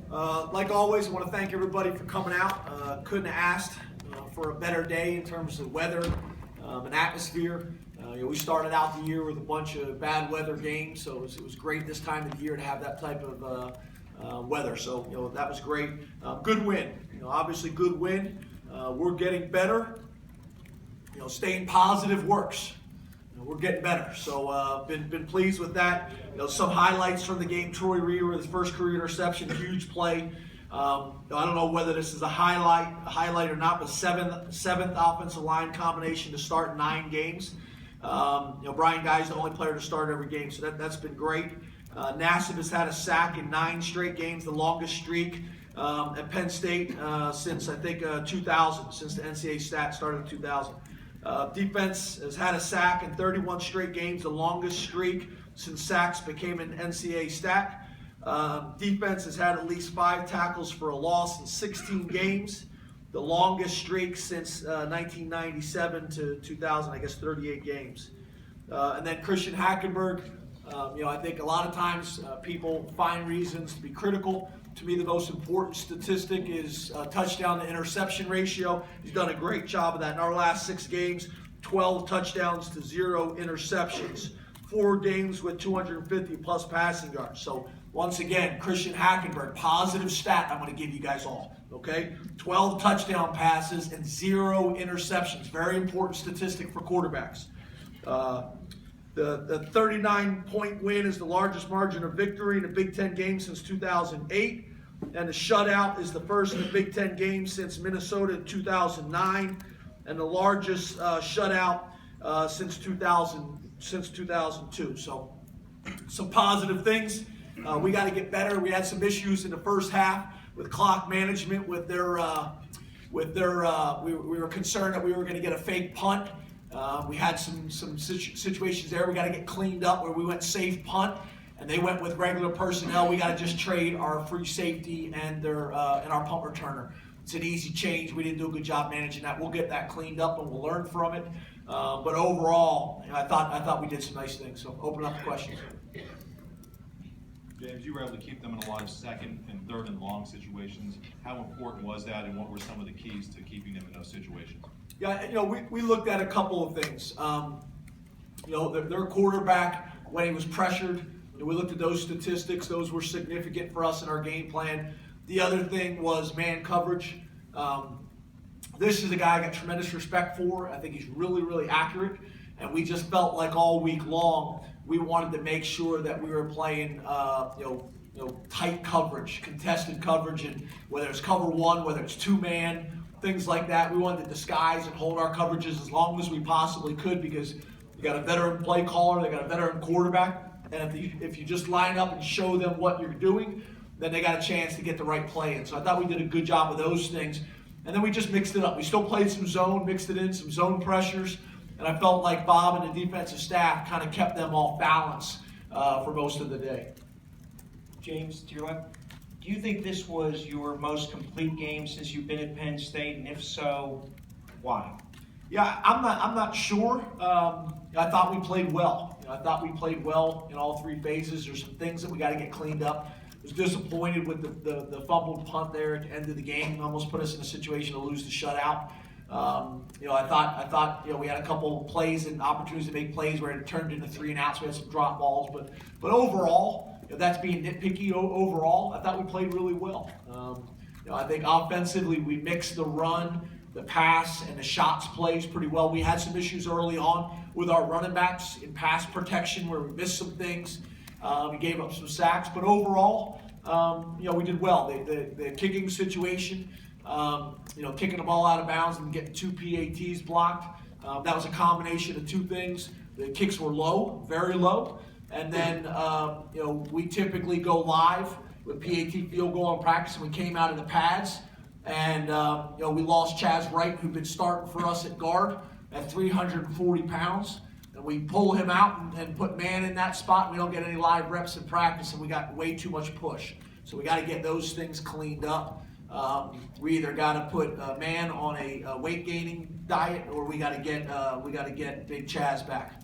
Like always, I want to thank everybody for coming out. Couldn't have asked for a better day in terms of weather and atmosphere. We started out the year with a bunch of bad weather games, so it was great this time of the year to have that type of weather. So that was great. Good win. Obviously good win. We're getting better. Staying positive works. We're getting better, so been pleased with that. Some highlights from the game: Troy Reader with his first career interception, huge play. I don't know whether this is a highlight or not, but seventh offensive line combination to start 9 games. Brian Guy's the only player to start every game, so that's been great. Nassib has had a sack in 9 straight games, the longest streak at Penn State since I think 2000, since the NCAA stat started in 2000. Defense has had a sack in 31 straight games, the longest streak since sacks became an NCAA stat. Defense has had at least 5 tackles for a loss in 16 games, the longest streak since 1997 to 2000, I guess 38 games. And then Christian Hackenberg, I think a lot of times people find reasons to be critical. To me, the most important statistic is touchdown to interception ratio. He's done a great job of that. In our last 6 games, 12 touchdowns to 0 interceptions. 4 games with 250 plus passing yards. So once again, Christian Hackenberg, positive stat I'm going to give you guys all. Okay, 12 touchdown passes and 0 interceptions. Very important statistic for quarterbacks. The 39-point win is the largest margin of victory in a Big Ten game since 2008. And the shutout is the first in the Big Ten game since Minnesota in 2009. And the largest shutout since 2002. So some positive things. We got to get better. We had some issues in the first half with clock management, with their we were concerned that we were going to get a fake punt. We had some situations there. We got to get cleaned up where we went safe punt, and they went with regular personnel. We got to just trade our free safety and our punt returner. It's an easy change. We didn't do a good job managing that. We'll get that cleaned up and we'll learn from it. But overall, I thought we did some nice things. So open up the questions. James, you were able to keep them in a lot of second and third and long situations. How important was that, and what were some of the keys to keeping them in those situations? Yeah, we looked at a couple of things. Their quarterback, when he was pressured, we looked at those statistics. Those were significant for us in our game plan. The other thing was man coverage. This is a guy I got tremendous respect for. I think he's really, really accurate. And we just felt like all week long we wanted to make sure that we were playing, tight coverage, contested coverage, and whether it's cover 1, whether it's 2-man, things like that. We wanted to disguise and hold our coverages as long as we possibly could because you got a veteran play caller, they got a veteran quarterback, and if you just line up and show them what you're doing, then they got a chance to get the right play in. So I thought we did a good job of those things. And then we just mixed it up. We still played some zone, mixed it in, some zone pressures. And I felt like Bob and the defensive staff kind of kept them off balance for most of the day. James, to your left, do you think this was your most complete game since you've been at Penn State? And if so, why? Yeah, I'm not sure. I thought we played well. I thought we played well in all 3 phases. There's some things that we got to get cleaned up. Was disappointed with the fumbled punt there at the end of the game. Almost put us in a situation to lose the shutout. I thought we had a couple of plays and opportunities to make plays where it turned into 3 and outs. We had some drop balls, but overall, that's being nitpicky. Overall, I thought we played really well. I think offensively we mixed the run, the pass, and the shots plays pretty well. We had some issues early on with our running backs in pass protection where we missed some things. We gave up some sacks, but overall, we did well. The kicking situation, kicking the ball out of bounds and getting 2 PATs blocked, that was a combination of 2 things. The kicks were low, very low, and then we typically go live with PAT field goal in practice, and we came out of the pads, and we lost Chaz Wright, who'd been starting for us at guard at 340 pounds. And we pull him out and put man in that spot. We don't get any live reps in practice, and we got way too much push. So we got to get those things cleaned up. We either got to put man on a weight gaining diet, or we got to get Big Chaz back.